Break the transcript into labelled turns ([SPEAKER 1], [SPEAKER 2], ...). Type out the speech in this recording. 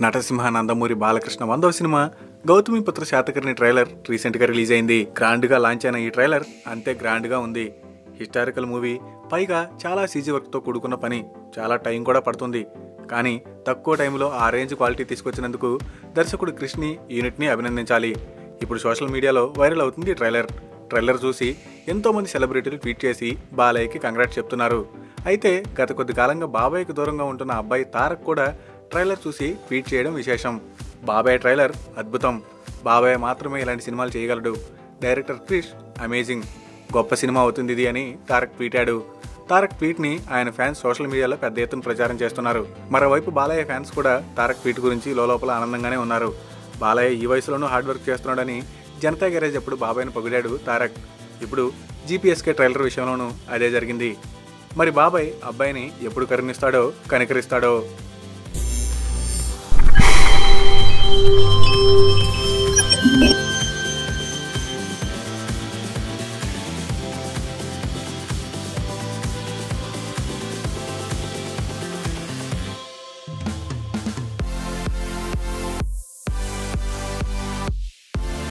[SPEAKER 1] నటసింహ నందమూరి బాలకృష్ణ 100వ సినిమా Gautamiputra Satakarni trailer recent గా రిలీజ్ అయింది. గ్రాండ్ గా లాంచ్ అయిన ఈ ట్రైలర్ అంతే గ్రాండ్ గా ఉంది. హిస్టారికల్ మూవీ, పైగా చాలా సీజీ వర్క్ తో కూడుకున్న పని, చాలా టైం కూడా పడుతుంది. కానీ తక్కువ టైంలో ఆ రేంజ్ క్వాలిటీ తీసుకొచ్చినందుకు దర్శకుడు కృష్ణి యూనిట్ ని అభినందించాలి. ఇప్పుడు సోషల్ మీడియాలో వైరల్ అవుతుంది ట్రైలర్ చూసి ఎంతో మంది సెలబ్రిటీలు ట్వీట్ చేసి బాలయ్యకి కంగ్రాట్స్ చెప్తున్నారు. అయితే గత కొద్ది కాలంగా బాబాయ్కి దూరంగా ఉంటున్న అబ్బాయి తారక్ కూడా ట్రైలర్ చూసి ట్వీట్ చేయడం విశేషం. బాబాయ్ ట్రైలర్ అద్భుతం, బాబాయ్ మాత్రమే ఇలాంటి సినిమాలు చేయగలడు, డైరెక్టర్ క్రిష్ అమేజింగ్, గొప్ప సినిమా అవుతుంది ఇది అని తారక్ ట్వీటాడు. తారక్ ట్వీట్ ని ఆయన ఫ్యాన్స్ సోషల్ మీడియాలో పెద్ద ఎత్తున ప్రచారం చేస్తున్నారు. మరోవైపు బాలయ్య ఫ్యాన్స్ కూడా తారక్ ట్వీట్ గురించి లోపల ఆనందంగానే ఉన్నారు. బాలయ్య ఈ వయసులోనూ హార్డ్ వర్క్ చేస్తున్నాడని జనతా గ్యారేజ్ అప్పుడు బాబాయ్ని పొగిడాడు తారక్. ఇప్పుడు జీపీఎస్కే ట్రైలర్ విషయంలోనూ అదే జరిగింది. మరి బాబాయ్ అబ్బాయిని ఎప్పుడు కరుణిస్తాడో కనికరిస్తాడో.